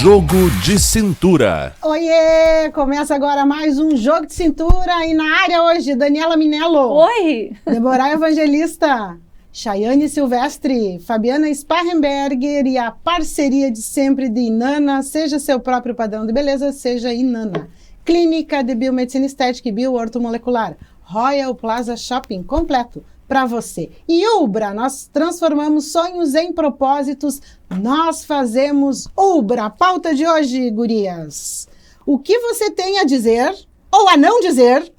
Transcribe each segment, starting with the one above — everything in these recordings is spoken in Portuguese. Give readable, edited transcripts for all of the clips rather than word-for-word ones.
Jogo de Cintura. Oiê! Começa agora mais um Jogo de Cintura e na área hoje, Daniela Minello. Oi! Deborah Evangelista, Chayane Silvestre, Fabiana Sparrenberger e a parceria de sempre de Inana, seja seu próprio padrão de beleza, seja Inana. Clínica de Biomedicina Estética e Bioortomolecular, Royal Plaza Shopping completo para você. E Ubra, nós transformamos sonhos em propósitos, nós fazemos Ubra. Pauta de hoje, gurias. O que você tem a dizer, ou a não dizer,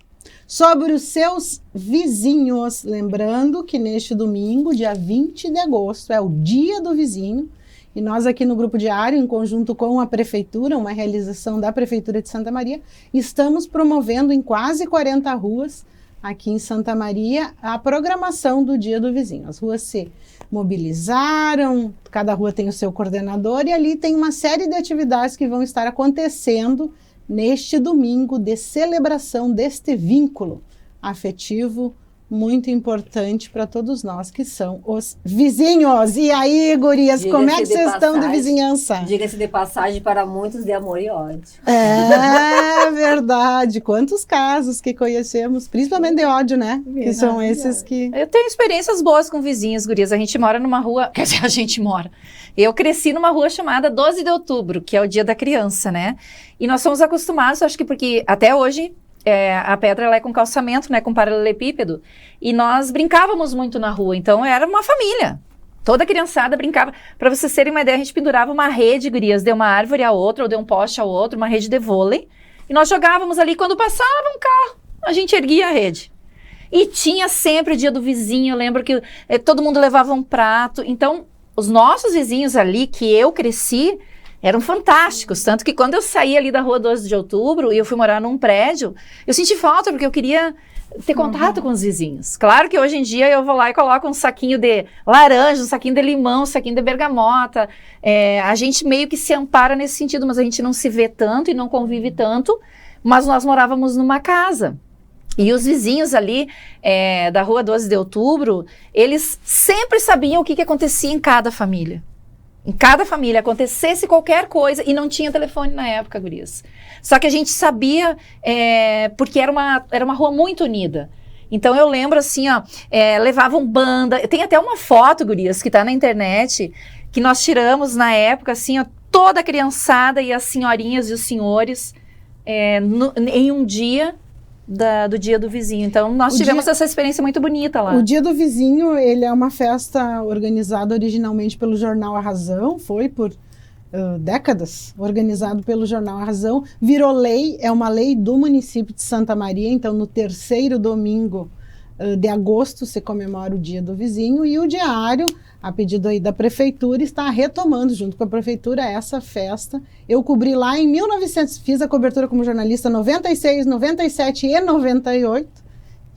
sobre os seus vizinhos? Lembrando que neste domingo, dia 20 de agosto, é o Dia do Vizinho, e nós aqui no Grupo Diário, em conjunto com a Prefeitura, uma realização da Prefeitura de Santa Maria, estamos promovendo em quase 40 ruas, aqui em Santa Maria, a programação do Dia do Vizinho. As ruas se mobilizaram, cada rua tem o seu coordenador, e ali tem uma série de atividades que vão estar acontecendo neste domingo de celebração deste vínculo afetivo muito importante para todos nós que são os vizinhos. E aí, gurias, como é que vocês estão de vizinhança? Diga-se de passagem, para muitos de amor e ódio. É verdade. Quantos casos que conhecemos, principalmente de ódio, né? Que são esses que... Eu tenho experiências boas com vizinhos, gurias. A gente mora numa rua... Quer dizer, a gente mora... Eu cresci numa rua chamada 12 de Outubro, que é o Dia da Criança, né? E nós somos acostumados, acho que porque até hoje... a pedra ela é com calçamento, né, com paralelepípedo, e nós brincávamos muito na rua, então era uma família, toda a criançada brincava. Para vocês terem uma ideia, a gente pendurava uma rede, gurias, de uma árvore a outra, ou de um poste a outro, uma rede de vôlei, e nós jogávamos ali. Quando passava um carro, a gente erguia a rede. E tinha sempre o Dia do Vizinho. Eu lembro que todo mundo levava um prato. Então, os nossos vizinhos ali, que eu cresci, eram fantásticos, tanto que quando eu saí ali da rua 12 de Outubro e eu fui morar num prédio, eu senti falta porque eu queria ter contato com os vizinhos. Claro que hoje em dia eu vou lá e coloco um saquinho de laranja, um saquinho de limão, um saquinho de bergamota. A gente meio que se ampara nesse sentido, mas a gente não se vê tanto e não convive tanto, mas nós morávamos numa casa. E os vizinhos ali da rua 12 de Outubro, eles sempre sabiam o que acontecia em cada família. Em cada família, acontecesse qualquer coisa, e não tinha telefone na época, gurias. Só que a gente sabia, porque era uma rua muito unida. Então eu lembro assim, ó, levavam banda, tem até uma foto, gurias, que tá na internet, que nós tiramos na época, assim, ó, toda a criançada e as senhorinhas e os senhores, em um dia do Dia do Vizinho. Então, nós tivemos essa experiência muito bonita lá. O Dia do Vizinho, ele é uma festa organizada originalmente pelo jornal A Razão, foi por décadas organizado pelo jornal A Razão, virou lei, é uma lei do município de Santa Maria, então no terceiro domingo de agosto se comemora o Dia do Vizinho, e o Diário, a pedido aí da Prefeitura, está retomando junto com a Prefeitura essa festa. Eu cobri lá em 1900, fiz a cobertura como jornalista 96, 97 e 98,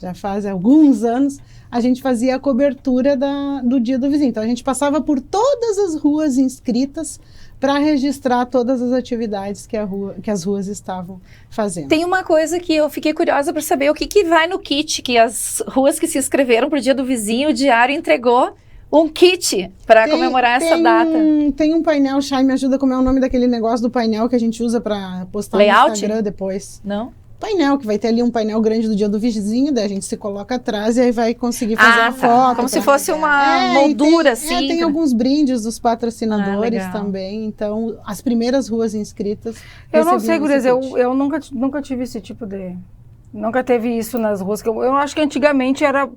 já faz alguns anos, a gente fazia a cobertura do Dia do Vizinho. Então a gente passava por todas as ruas inscritas para registrar todas as atividades que as ruas estavam fazendo. Tem uma coisa que eu fiquei curiosa para saber, o que vai no kit, que as ruas que se inscreveram para o Dia do Vizinho, o Diário entregou um kit para comemorar essa data. Tem um painel, Chay, me ajuda, como é o nome daquele negócio do painel que a gente usa para postar Layout? no Instagram depois. Não? Painel, que vai ter ali um painel grande do Dia do Vizinho, daí a gente se coloca atrás e aí vai conseguir fazer a foto. Como se fosse uma moldura, assim. Tem alguns brindes dos patrocinadores legal. também, então as primeiras ruas inscritas. Eu não sei, gurias, eu nunca tive esse tipo de... Nunca teve isso nas ruas. Eu acho que antigamente era...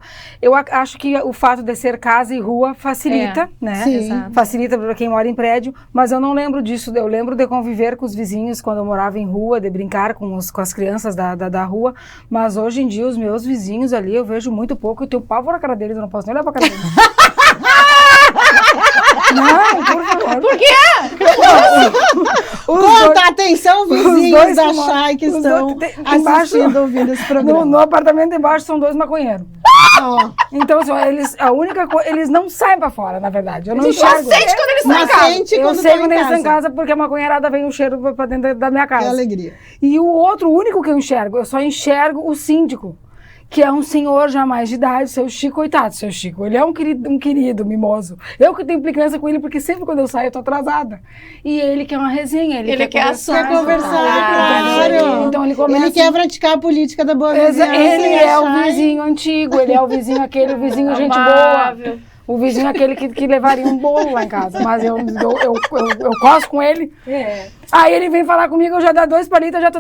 Eu acho que o fato de ser casa e rua facilita, né? Sim. Exato. Facilita para quem mora em prédio, mas eu não lembro disso. Eu lembro de conviver com os vizinhos quando eu morava em rua, de brincar com as crianças da rua, mas hoje em dia os meus vizinhos ali eu vejo muito pouco. Eu tenho pavor na cara deles, eu não posso nem olhar pra cara deles. Não, por favor. Por quê? Conta, atenção, vizinhos da Chay que estão assistindo, ouvindo esse programa. No apartamento embaixo são 2 maconheiros. Então, assim, eles não saem pra fora, na verdade. Eu não enxergo. Sente quando eles estão em casa. Eu sei quando eles estão em casa, porque a maconheirada vem o cheiro pra dentro da minha casa. Que alegria. E o único que eu só enxergo o síndico, que é um senhor já mais de idade, seu Chico, coitado, seu Chico. Ele é um querido mimoso. Eu que tenho implicância com ele, porque sempre quando eu saio eu tô atrasada. E ele quer uma resenha, ele quer assunto. Quer conversar, claro. Então ele começa... Ele quer praticar a política da boa vizinhança. Ele e é o achar- vizinho antigo, ele é o vizinho aquele, o vizinho gente boa. Amável. O vizinho aquele que levaria um bolo lá em casa. Mas eu coço com ele. Aí ele vem falar comigo, eu já dá 2 palitos, eu já tô...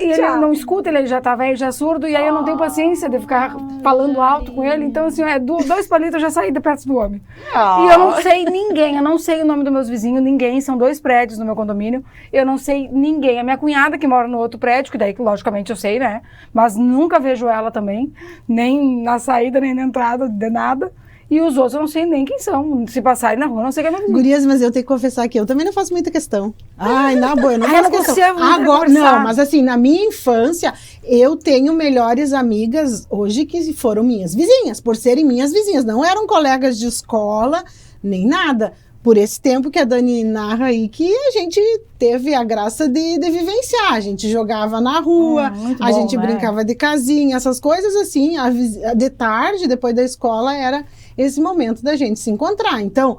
E ele não escuta, ele já tá velho, já surdo. E aí eu não tenho paciência de ficar falando alto com ele. Então, assim, 2 palitos eu já saí de perto do homem. E eu não sei ninguém, eu não sei o nome dos meus vizinhos, ninguém. São 2 prédios no meu condomínio. Eu não sei ninguém. A minha cunhada que mora no outro prédio, que daí, logicamente, eu sei, né? Mas nunca vejo ela também. Nem na saída, nem na entrada, de nada. E os outros eu não sei nem quem são. Se passarem na rua, eu não sei quem é meu vizinho. Gurias, mas eu tenho que confessar que eu também não faço muita questão. Ai, na boa, eu não Ai, faço não questão. consigo muito Agora, conversar. não, mas assim, na minha infância, eu tenho melhores amigas hoje que foram minhas vizinhas, por serem minhas vizinhas. Não eram colegas de escola, nem nada. Por esse tempo que a Dani narra aí, que a gente teve a graça de vivenciar. A gente jogava na rua, muito a bom, gente né? brincava de casinha, essas coisas assim. De tarde, depois da escola, era esse momento da gente se encontrar. Então,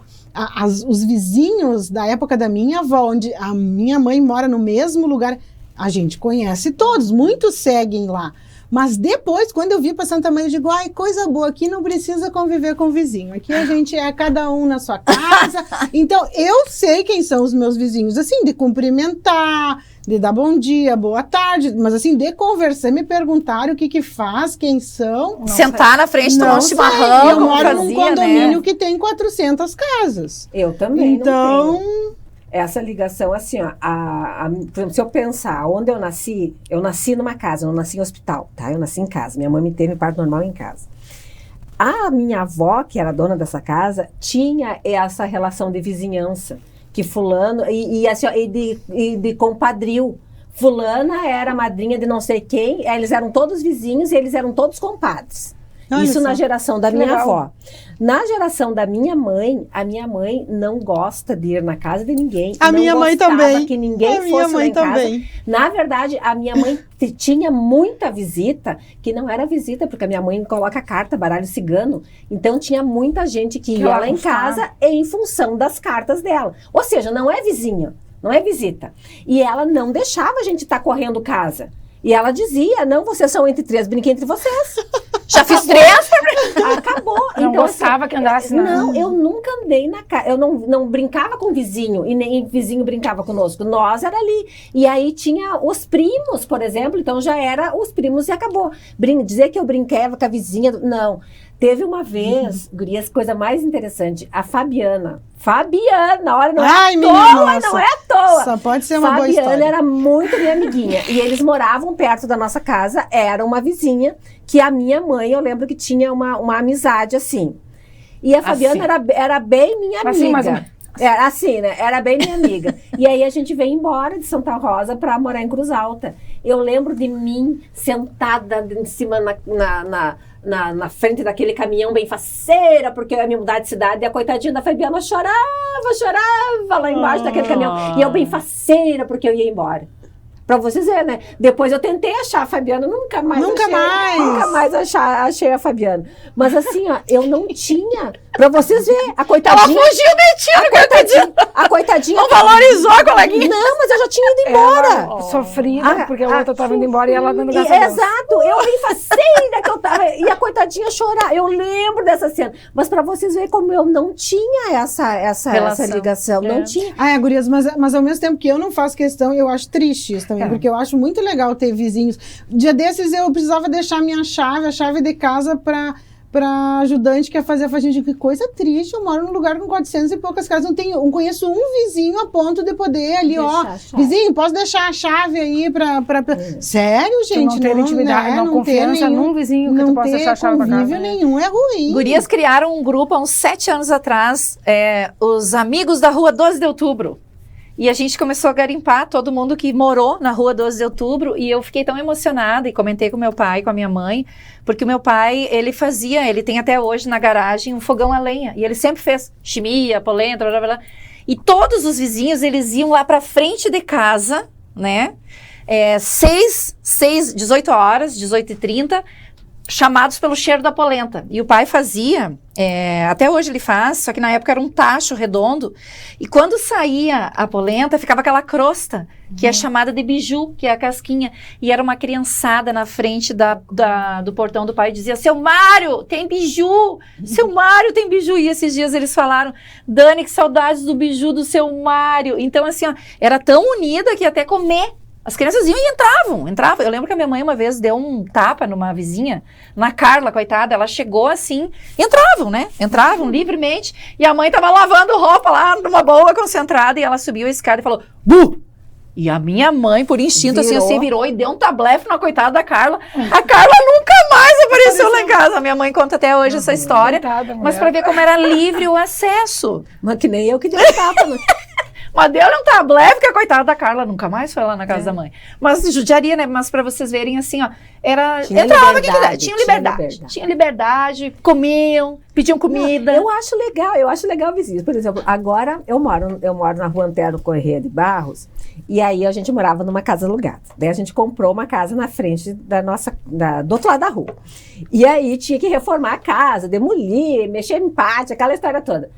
os vizinhos da época da minha avó, onde a minha mãe mora no mesmo lugar, a gente conhece todos, muitos seguem lá. Mas depois, quando eu vi para Santa Maria, eu digo, ai, coisa boa, aqui não precisa conviver com o vizinho. Aqui a gente é cada um na sua casa. Então, eu sei quem são os meus vizinhos, assim, de cumprimentar, de dar bom dia, boa tarde, mas assim, de conversar, me perguntaram o que faz, quem são. Sentar na frente, tomar um sei. chimarrão, Eu moro fazia, num condomínio né? que tem 400 casas. Eu também Então, não tenho. Essa ligação, assim, ó, por exemplo, se eu pensar onde eu nasci numa casa, eu não nasci em hospital, tá? Eu nasci em casa, minha mãe me teve parto normal em casa. A minha avó, que era dona dessa casa, tinha essa relação de vizinhança, que fulano, assim, ó, de compadrio. Fulana era madrinha de não sei quem, eles eram todos vizinhos e eles eram todos compadres. Olha Isso só. na geração da Que minha legal. avó. Na geração da minha mãe, a minha mãe não gosta de ir na casa de ninguém. A não minha mãe gostava também. que ninguém A minha fosse mãe lá em casa. também. Na verdade, a minha mãe tinha muita visita, que não era visita, porque a minha mãe coloca carta, baralho cigano. Então, tinha muita gente que ia ela lá em gostava. casa em função das cartas dela. Ou seja, não é vizinha, não é visita. E ela não deixava a gente estar correndo casa. E ela dizia, não, vocês são entre 3, brinquem entre vocês. Já fiz 3? Acabou. Não Então, gostava que andasse na... Não, eu nunca andei na casa. Eu não brincava com vizinho e nem vizinho brincava conosco. Nós era ali. E aí tinha os primos, por exemplo. Então já era os primos e acabou. Dizer que eu brincava com a vizinha, não. Teve uma vez, gurias, coisa mais interessante. A Fabiana, olha, não Ai, é à menina, toa, nossa. não é à toa. Só pode ser uma boa Fabiana história. era muito minha amiguinha. E eles moravam perto da nossa casa. Era uma vizinha que a minha mãe, eu lembro que tinha uma amizade assim. E a Fabiana era bem minha amiga. Assim, mais ou menos. Era assim, né? Era bem minha amiga. E aí a gente veio embora de Santa Rosa para morar em Cruz Alta. Eu lembro de mim sentada em cima na frente daquele caminhão bem faceira, porque eu ia me mudar de cidade, e a coitadinha da Fabiana chorava lá embaixo daquele caminhão. E eu bem faceira, porque eu ia embora. Pra vocês verem, né? Depois eu tentei achar a Fabiana, nunca mais achei a Fabiana. Mas assim, ó, eu não tinha. Pra vocês verem, a coitadinha. Ela fugiu de ti, A coitadinha. não valorizou a coleguinha. Não, mas eu já tinha ido embora. Ela sofrida, porque a outra tava indo embora e ela dando graças a Deus. Exato, eu bem faceira que eu tava. E a coitadinha chorar. Eu lembro dessa cena. Mas pra vocês verem como eu não tinha essa ligação. Não tinha. Ai, gurias, mas ao mesmo tempo que eu não faço questão, eu acho triste isso também, porque eu acho muito legal ter vizinhos. Dia desses eu precisava deixar a chave de casa para ajudante que ia fazer a faxina. Que coisa triste, eu moro num lugar com 400 e poucas casas, não conheço um vizinho a ponto de poder ali, Deixar ó, a chave. vizinho, posso deixar a chave aí Sério, Tu gente? não ter intimidade, né, não confiança num vizinho que tu não possa ter deixar a chave pra casa. convívio nenhum, é ruim. Gurias criaram um grupo há uns 7 anos atrás, os Amigos da Rua 12 de Outubro. E a gente começou a garimpar todo mundo que morou na Rua 12 de Outubro, e eu fiquei tão emocionada, e comentei com meu pai, com a minha mãe, porque o meu pai, ele tem até hoje na garagem um fogão a lenha, e ele sempre fez chimia, polenta, blá, blá, blá. E todos os vizinhos, eles iam lá pra frente de casa, né, 18 horas, 18h30, chamados pelo cheiro da polenta. E o pai fazia, até hoje ele faz, só que na época era um tacho redondo, e quando saía a polenta, ficava aquela crosta, que é chamada de biju, que é a casquinha, e era uma criançada na frente do portão do pai e dizia, seu Mário, tem biju, seu Mário tem biju, e esses dias eles falaram, Dani, que saudades do biju do seu Mário. Então assim, ó, era tão unida que ia até comer. As crianças iam e entravam. Eu lembro que a minha mãe uma vez deu um tapa numa vizinha, na Carla, coitada, ela chegou assim, entravam livremente, e a mãe tava lavando roupa lá numa boa concentrada, e ela subiu a escada e falou, bu! E a minha mãe, por instinto, assim, virou e deu um tablefe na coitada da Carla. A Carla nunca mais apareceu lá em casa. A minha mãe conta até hoje essa história, mas pra ver como era livre o acesso. Mas que nem eu que dei um tapa, né? Mas deu-lhe um tablete, que a coitada da Carla nunca mais foi lá na casa da mãe. Mas judiaria, né? Mas pra vocês verem, assim, ó, entrava quem quiser, tinha liberdade, comiam, pediam comida. Não, eu acho legal vizinhos. Por exemplo, agora eu moro na rua Antero Corrêa de Barros, e aí a gente morava numa casa alugada. Daí a gente comprou uma casa na frente do outro lado da rua. E aí tinha que reformar a casa, demolir, mexer em pátio, aquela história toda.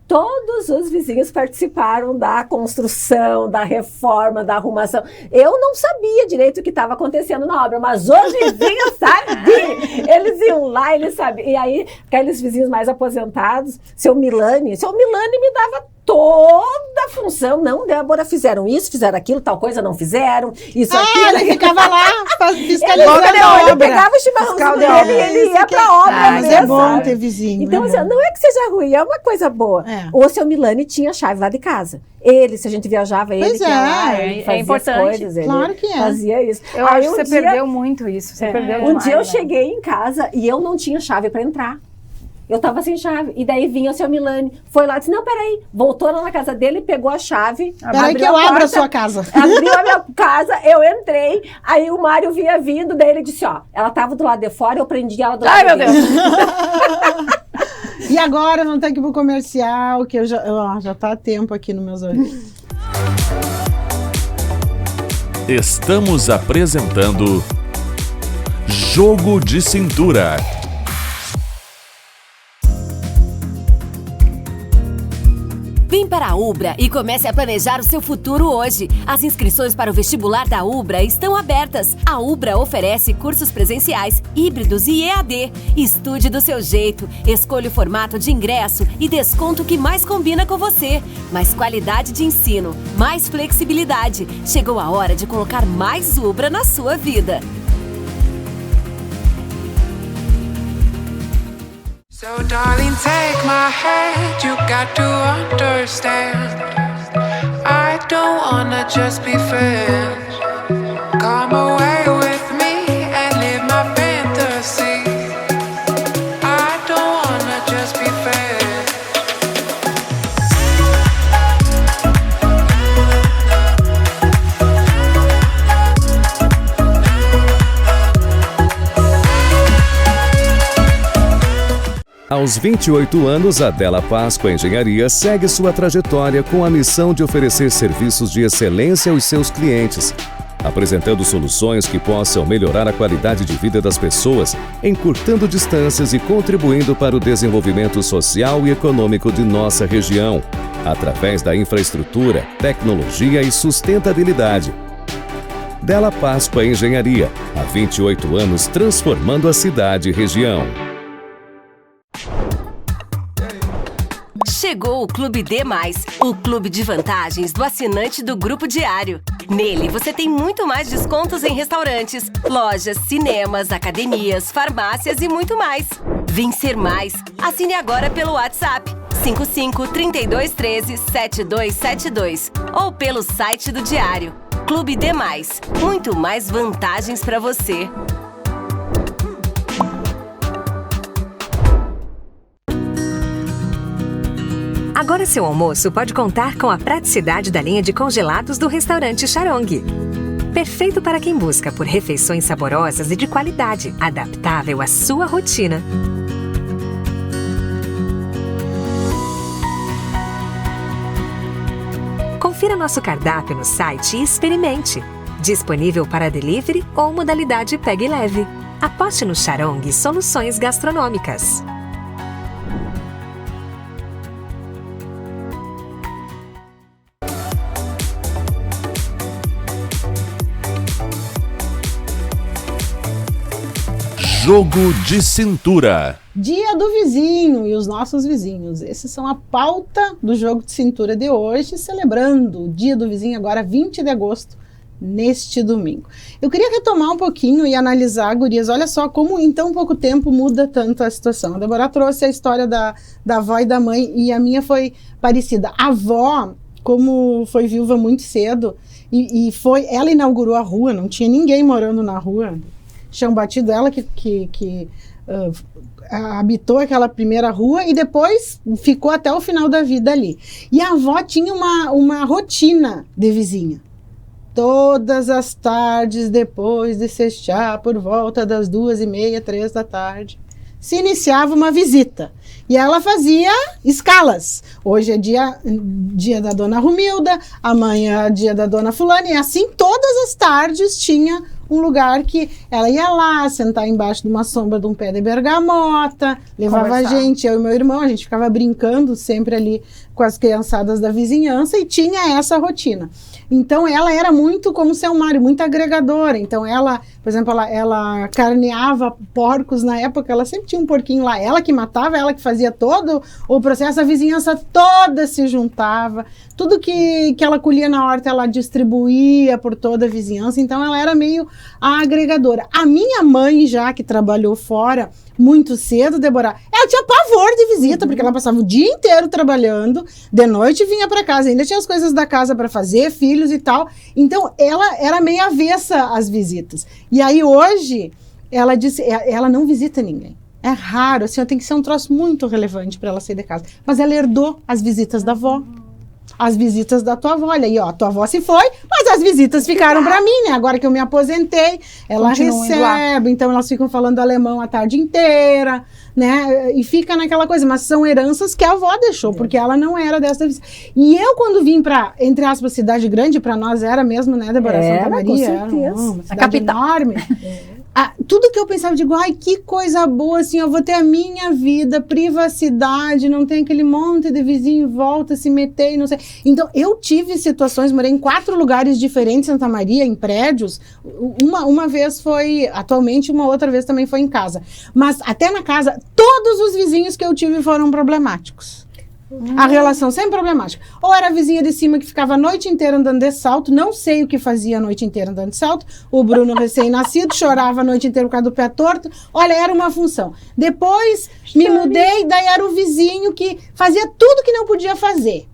Todos os vizinhos participaram da construção, da reforma, da arrumação. Eu não sabia direito o que estava acontecendo na obra, mas os vizinhos sabiam. Eles iam lá, eles sabiam. E aí, aqueles vizinhos mais aposentados, seu Milani me dava toda a função. Não, Débora, fizeram isso, fizeram aquilo, tal coisa não fizeram. Isso aqui. Ele ficava lá fiscalizando a obra. Ele pegava o chimarrão dele e ele ia pra obra. Mas é bom ter vizinho. Então, assim, não é que seja ruim, é uma coisa boa. O seu Milani tinha chave lá de casa. Ele, se a gente viajava, ele que ia lá, ele fazia importante. as coisas. Claro que é. Fazia isso. Eu acho que você perdeu muito isso. Você perdeu demais. Um dia eu cheguei em casa e eu não tinha chave para entrar. Eu tava sem chave. E daí vinha o seu Milani. Foi lá e disse, não, peraí. Voltou lá na casa dele, pegou a chave. Peraí que eu abro a sua casa. Abriu a minha casa, eu entrei. Aí o Mário vinha vindo, daí ele disse, ó, ela tava do lado de fora, eu prendi ela do lado de dentro. Ai, meu Deus. E agora não tem que ir pro comercial, que já tá tempo aqui nos meus olhos. Estamos apresentando Jogo de Cintura. Vem para a Ubra e comece a planejar o seu futuro hoje. As inscrições para o vestibular da Ubra estão abertas. A Ubra oferece cursos presenciais, híbridos e EAD. Estude do seu jeito, escolha o formato de ingresso e desconto que mais combina com você. Mais qualidade de ensino, mais flexibilidade. Chegou a hora de colocar mais Ubra na sua vida. So darling, take my hand, you got to understand, I don't wanna just be friends. Come away with me and live my fantasy, I don't wanna just be friends. Aos 28 anos, a Della Páscoa Engenharia segue sua trajetória com a missão de oferecer serviços de excelência aos seus clientes, apresentando soluções que possam melhorar a qualidade de vida das pessoas, encurtando distâncias e contribuindo para o desenvolvimento social e econômico de nossa região, através da infraestrutura, tecnologia e sustentabilidade. Della Páscoa Engenharia, há 28 anos transformando a cidade e região. Chegou o Clube D+, o clube de vantagens do assinante do Grupo Diário. Nele, você tem muito mais descontos em restaurantes, lojas, cinemas, academias, farmácias e muito mais. Vencer mais. Assine agora pelo WhatsApp 55 32 13 7272 ou pelo site do Diário. Clube D+, muito mais vantagens para você. Agora seu almoço pode contar com a praticidade da linha de congelados do restaurante Charong. Perfeito para quem busca por refeições saborosas e de qualidade, adaptável à sua rotina. Confira nosso cardápio no site e experimente. Disponível para delivery ou modalidade Pegue Leve. Aposte no Charong Soluções Gastronômicas. Jogo de cintura. Dia do vizinho e os nossos vizinhos. Esses são a pauta do Jogo de Cintura de hoje, celebrando o Dia do Vizinho, agora 20 de agosto, neste domingo. Eu queria retomar um pouquinho e analisar, gurias, olha só como em tão pouco tempo muda tanto a situação. A Débora trouxe a história da avó e da mãe, e a minha foi parecida. A avó, como foi viúva muito cedo, ela inaugurou a rua, não tinha ninguém morando na rua, chão batido, ela que habitou aquela primeira rua e depois ficou até o final da vida ali. E a avó tinha uma rotina de vizinha. Todas as tardes, depois de sextar, por volta das 2h30, 3 da tarde, se iniciava uma visita. E ela fazia escalas. Hoje é dia da dona Romilda, amanhã é dia da dona fulana, e assim todas as tardes tinha um lugar que ela ia lá, sentar embaixo de uma sombra de um pé de bergamota, levava a gente, eu e meu irmão, a gente ficava brincando sempre ali com as criançadas da vizinhança e tinha essa rotina. Então ela era muito como seu Mário, muito agregadora. Então ela, por exemplo, ela carneava porcos na época, ela sempre tinha um porquinho lá, ela que matava, ela que fazia todo o processo, a vizinhança toda se juntava, tudo que ela colhia na horta ela distribuía por toda a vizinhança, então ela era meio a agregadora. A minha mãe, já que trabalhou fora muito cedo, Débora, ela tinha pavor de visita, porque ela passava o dia inteiro trabalhando, de noite vinha para casa, ainda tinha as coisas da casa para fazer, filhos e tal, então ela era meio avessa às visitas. E aí hoje, ela disse, ela não visita ninguém. É raro, assim, tem que ser um troço muito relevante para ela sair de casa. Mas ela herdou as visitas da avó, as visitas da tua avó. Olha aí, ó, tua avó se foi, mas as visitas ficaram para mim, né? Agora que eu me aposentei, ela recebe, então elas ficam falando alemão a tarde inteira, né? E fica naquela coisa, mas são heranças que a avó deixou, porque ela não era dessa visita. E eu, quando vim para, entre aspas, cidade grande, para nós era mesmo, né, Débora? Santa Maria, era uma cidade enorme. Tudo que eu pensava, digo, ai, que coisa boa, assim, eu vou ter a minha vida, privacidade, não tem aquele monte de vizinho em volta, se meter e não sei. Então, eu tive situações, morei em 4 lugares diferentes em Santa Maria, em prédios. Uma vez foi, atualmente, uma outra vez também foi em casa. Mas, até na casa, todos os vizinhos que eu tive foram problemáticos. A relação sempre problemática. Ou era a vizinha de cima que ficava a noite inteira andando de salto, não sei o que fazia a noite inteira andando de salto, o Bruno recém-nascido, chorava a noite inteira por causa do pé torto. Olha, era uma função. Depois me mudei, daí era o vizinho que fazia tudo que não podia fazer.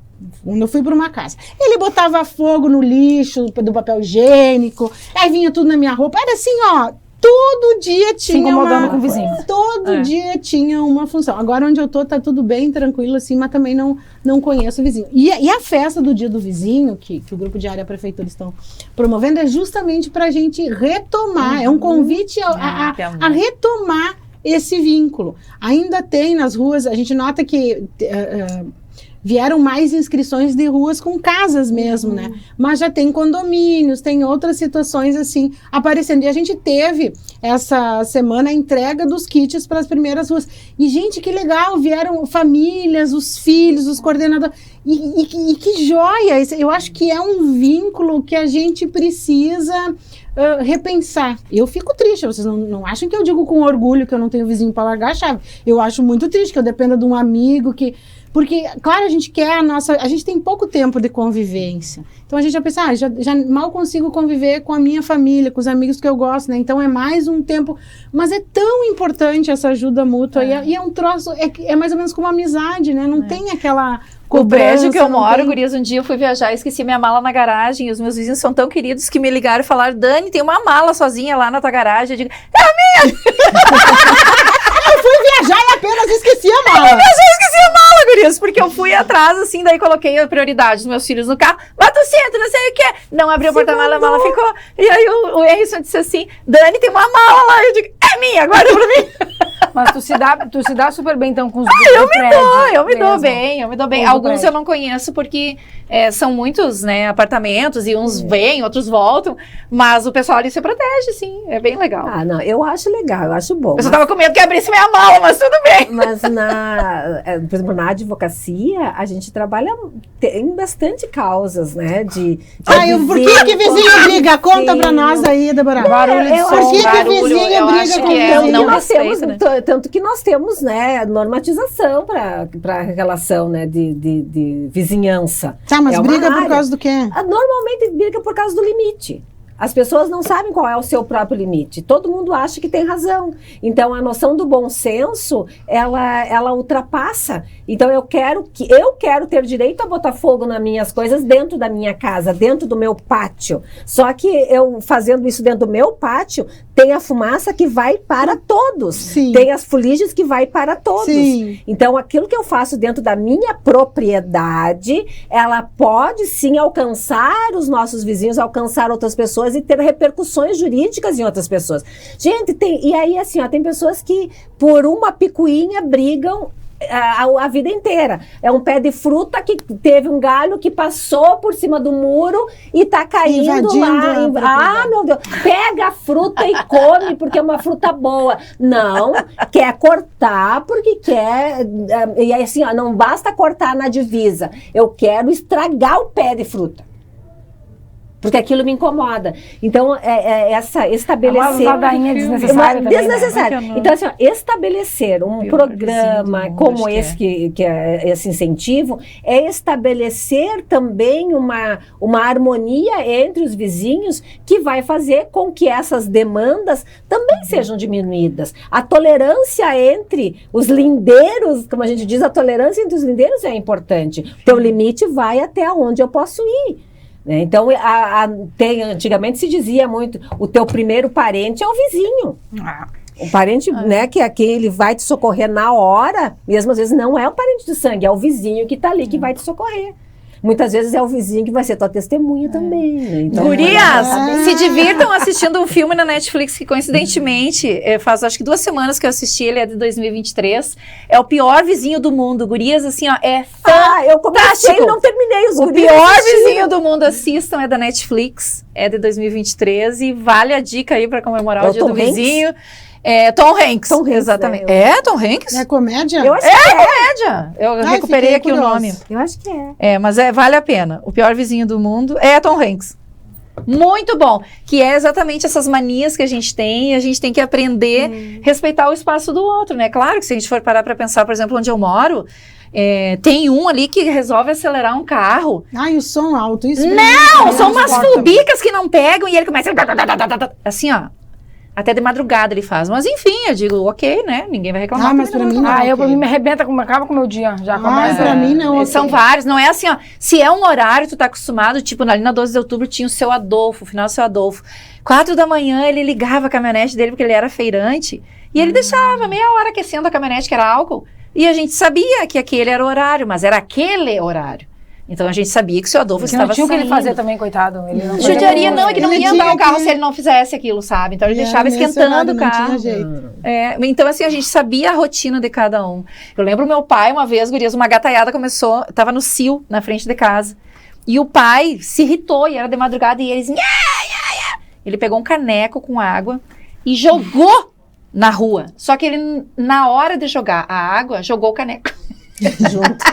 Quando eu fui para uma casa, ele botava fogo no lixo do papel higiênico, aí vinha tudo na minha roupa, era assim, ó. Todo dia tinha se incomodando com o vizinho. Todo dia tinha uma função. Agora onde eu tô tá tudo bem, tranquilo assim, mas também não conheço o vizinho. E a festa do Dia do Vizinho, que o Grupo de Área e a Prefeitura estão promovendo, é justamente para a gente retomar, é um convite a retomar esse vínculo. Ainda tem nas ruas, a gente nota que vieram mais inscrições de ruas com casas mesmo, né? Mas já tem condomínios, tem outras situações assim aparecendo. E a gente teve essa semana a entrega dos kits para as primeiras ruas. E, gente, que legal! Vieram famílias, os filhos, os coordenadores. E que joia! Eu acho que é um vínculo que a gente precisa repensar. Eu fico triste, vocês não acham que eu digo com orgulho que eu não tenho vizinho para largar a chave. Eu acho muito triste que eu dependa de um amigo que... Porque, claro, a gente quer a gente tem pouco tempo de convivência. Então a gente já pensa, já mal consigo conviver com a minha família, com os amigos que eu gosto, né? Então é mais um tempo. Mas é tão importante essa ajuda mútua. E é um troço, é mais ou menos como uma amizade, né? Não tem aquela... O prédio que eu moro, gurias, um dia eu fui viajar e esqueci minha mala na garagem, e os meus vizinhos são tão queridos que me ligaram e falaram, Dani, tem uma mala sozinha lá na tua garagem. Eu digo, é a minha! Eu fui viajar e apenas esqueci a mala. Eu esqueci a mala, gurias, porque eu fui atrás, assim, daí coloquei a prioridade dos meus filhos no carro, mas tu senta, não sei o que, não abriu o porta-mala, a mala ficou, e aí o Erison disse assim, Dani, tem uma mala lá, eu digo, é minha, guarda pra mim. Mas tu se dá super bem, então, com os Eu me dou bem. Os do Alguns prédio. eu não conheço porque são muitos, né, apartamentos e uns vêm, outros voltam, mas o pessoal ali se protege, sim, é bem legal. Ah, não, eu acho legal, eu acho bom. Eu só tava com medo que abrisse minha mala, mas tudo bem. Mas, por exemplo, na advocacia, a gente trabalha em bastante causas, né? Por que vizinho briga? Conta pra nós aí, Débora. Barulho de som, Por que barulho, vizinho eu briga acho com que é vizinho? não nós temos, respeito, né? tanto que nós temos, né, normatização para relação, né, de vizinhança. Tá, mas É uma briga por área. causa do quê? Normalmente briga por causa do limite. As pessoas não sabem qual é o seu próprio limite. Todo mundo acha que tem razão. Então, a noção do bom senso, ela ultrapassa. Então, eu quero ter direito a botar fogo nas minhas coisas dentro da minha casa, dentro do meu pátio. Só que eu, fazendo isso dentro do meu pátio, tem a fumaça que vai para todos. Sim. Tem as fuligens que vai para todos. Sim. Então, aquilo que eu faço dentro da minha propriedade, ela pode sim alcançar os nossos vizinhos, alcançar outras pessoas e ter repercussões jurídicas em outras pessoas. Gente, e aí assim, ó, tem pessoas que por uma picuinha brigam a vida inteira. É um pé de fruta que teve um galho que passou por cima do muro e tá caindo lá. Meu Deus, pega a fruta e come porque é uma fruta boa. Não, quer cortar porque quer. E aí assim, ó, não basta cortar na divisa. Eu quero estragar o pé de fruta. Porque aquilo me incomoda. Então, estabelecer... Uma ladainha desnecessária também, desnecessária. né? Então, assim, ó, estabelecer um programa como esse, que é esse incentivo, é estabelecer também uma harmonia entre os vizinhos que vai fazer com que essas demandas também sejam diminuídas. A tolerância entre os lindeiros, como a gente diz, a tolerância entre os lindeiros é importante. O teu limite vai até onde eu posso ir. Então, antigamente se dizia muito, o teu primeiro parente é o vizinho. O parente, né, que é quem ele vai te socorrer na hora, mesmo às vezes não é o parente de sangue, é o vizinho que está ali que vai te socorrer. Muitas vezes é o vizinho que vai ser tua testemunha também. Né? Então, Gurias, se divirtam assistindo um filme na Netflix que, coincidentemente, faz acho que 2 semanas que eu assisti, ele é de 2023. É o pior vizinho do mundo. Gurias, assim, ó, é fantástico. Eu comecei e não terminei os O gurias pior assistindo. vizinho do mundo, assistam, é da Netflix, é de 2023 e vale a dica aí para comemorar É o o Dia Tom do Hanks? Vizinho. É Tom Hanks. Tom Hanks, exatamente. né? É Tom Hanks? É comédia? Eu acho que é. Comédia. Eu recuperei fiquei aqui o curiosa. nome. Eu acho que é. Mas vale a pena. O pior vizinho do mundo é Tom Hanks. Muito bom. Que é exatamente essas manias que a gente tem e a gente tem que aprender a respeitar o espaço do outro, né? Claro que se a gente for parar para pensar, por exemplo, onde eu moro, tem um ali que resolve acelerar um carro. Ai, o som alto. Isso Não, são umas fubicas que não pegam e ele começa... Assim, ó. Até de madrugada ele faz. Mas enfim, eu digo, ok, né? Ninguém vai reclamar. Mas também pra não mim vai reclamar. não. Pra mim me arrebenta, acaba com o meu dia. Já começa. Pra mim não. São vários, não é assim, ó. Se é um horário, tu tá acostumado, tipo, ali na 12 de outubro tinha o seu Adolfo, o final do seu Adolfo. 4 da manhã ele ligava a caminhonete dele, porque ele era feirante, e ele deixava meia hora aquecendo a caminhonete, que era álcool, e a gente sabia que aquele era o horário, mas era aquele horário. Então a gente sabia que o seu Adolfo Porque estava não tinha o que ele saindo. fazer também, coitado. Ele não Judiaria não, é que não Ele ia andar tinha o carro que- se ele não fizesse aquilo, sabe? Então ele deixava esquentando o Não tinha carro. jeito. Então, assim, a gente sabia a rotina de cada um. Eu lembro meu pai, uma vez, gurias, uma gataiada começou, tava no cio, na frente de casa. E o pai se irritou, e era de madrugada, e eles... Ele pegou um caneco com água e jogou na rua. Só que ele, na hora de jogar a água, jogou o caneco. Junto.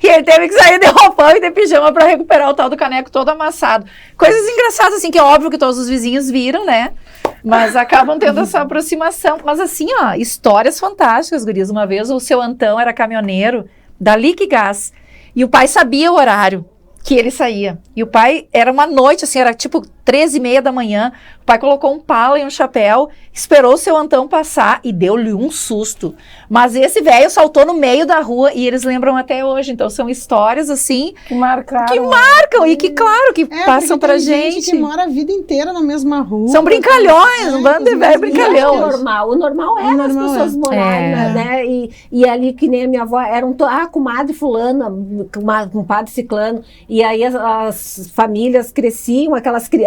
E ele teve que sair de roupão e de pijama pra recuperar o tal do caneco todo amassado. Coisas engraçadas, assim, que é óbvio que todos os vizinhos viram, né? Mas acabam tendo essa aproximação. Mas assim, ó, histórias fantásticas, gurias. Uma vez o seu Antão era caminhoneiro da Liquigás. E o pai sabia o horário que ele saía. E o pai, era uma noite, assim, era tipo 13h30 da manhã. O pai colocou um pala e um chapéu, esperou o seu Antão passar e deu-lhe um susto. Mas esse velho saltou no meio da rua e eles lembram até hoje. Então são histórias, assim, Que marcaram. que marcam e que, claro, que passam porque pra tem gente. que mora a vida inteira na mesma rua. São brincalhões, um bando de velho E é brincalhão. o normal era as normal pessoas morarem, né? E ali, que nem a minha avó, eram comadre fulana, compadre ciclano, e aí as famílias cresciam,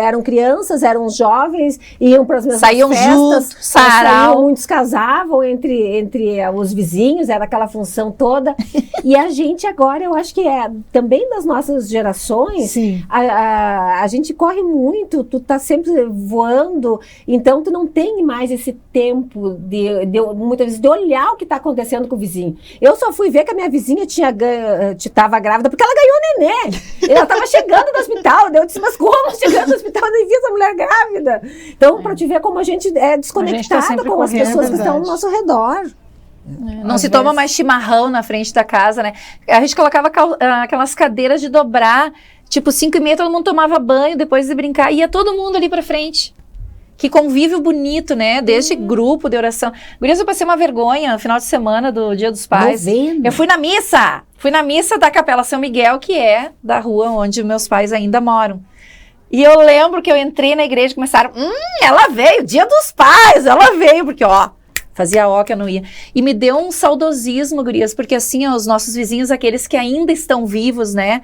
eram crianças, eram jovens, iam para as mesmas Saíam festas, juntos, sarau. muitos casavam entre os vizinhos, era aquela função toda. E a gente agora, eu acho que também das nossas gerações, Sim. a gente corre muito, tu tá sempre voando, então tu não tem mais esse tempo muitas vezes de olhar o que tá acontecendo com o vizinho. Eu só fui ver que a minha vizinha estava grávida porque ela ganhou neném. Ela estava chegando no hospital, eu disse, mas como chegando no hospital? Eu nem vi essa mulher grávida. Então, para te ver como a gente é desconectada com as pessoas que estão ao nosso redor. Não se toma mais chimarrão na frente da casa, né? A gente colocava aquelas cadeiras de dobrar, tipo 5h30 todo mundo tomava banho depois de brincar, ia todo mundo ali pra frente. Que convívio bonito, né? Deste grupo de oração. Gurias, eu passei uma vergonha no final de semana do Dia dos Pais. Eu fui na missa da Capela São Miguel, que é da rua onde meus pais ainda moram. E eu lembro que eu entrei na igreja e começaram, ela veio, Dia dos Pais, ela veio, porque fazia que eu não ia. E me deu um saudosismo, gurias, porque assim, os nossos vizinhos, aqueles que ainda estão vivos, né?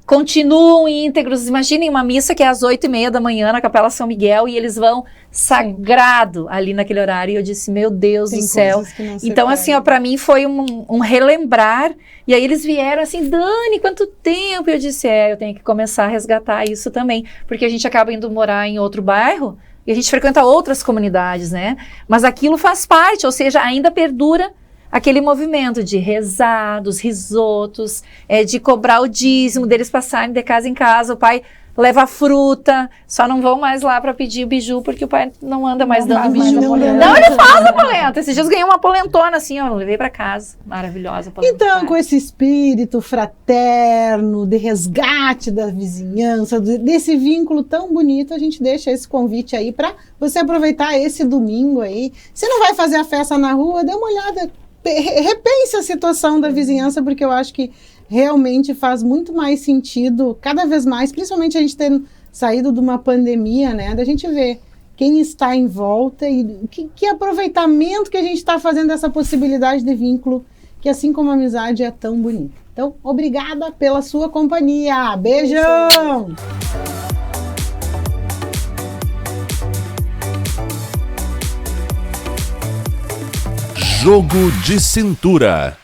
Continuam íntegros. Imaginem uma missa que é às 8h30 da manhã na Capela São Miguel e eles vão sagrado ali naquele horário. E eu disse, meu Deus do céu. Então, assim, para mim foi um relembrar. E aí eles vieram assim, Dani, quanto tempo? E eu disse, eu tenho que começar a resgatar isso também. Porque a gente acaba indo morar em outro bairro e a gente frequenta outras comunidades, né? Mas aquilo faz parte, ou seja, ainda perdura aquele movimento de rezar, dos risotos, de cobrar o dízimo, deles passarem de casa em casa, o pai leva fruta, só não vão mais lá para pedir o biju, porque o pai não anda mais dando biju. Não, ele faz a polenta. Esses dias ganhei uma polentona assim, levei para casa. Maravilhosa polenta. Então, com esse espírito fraterno, de resgate da vizinhança, desse vínculo tão bonito, a gente deixa esse convite aí para você aproveitar esse domingo aí. Se não vai fazer a festa na rua, dê uma olhada, repense a situação da vizinhança, porque eu acho que realmente faz muito mais sentido, cada vez mais, principalmente a gente tendo saído de uma pandemia, né, da gente ver quem está em volta e que aproveitamento que a gente está fazendo dessa possibilidade de vínculo, que assim como a amizade é tão bonita. Então, obrigada pela sua companhia. Beijão! Jogo de Cintura.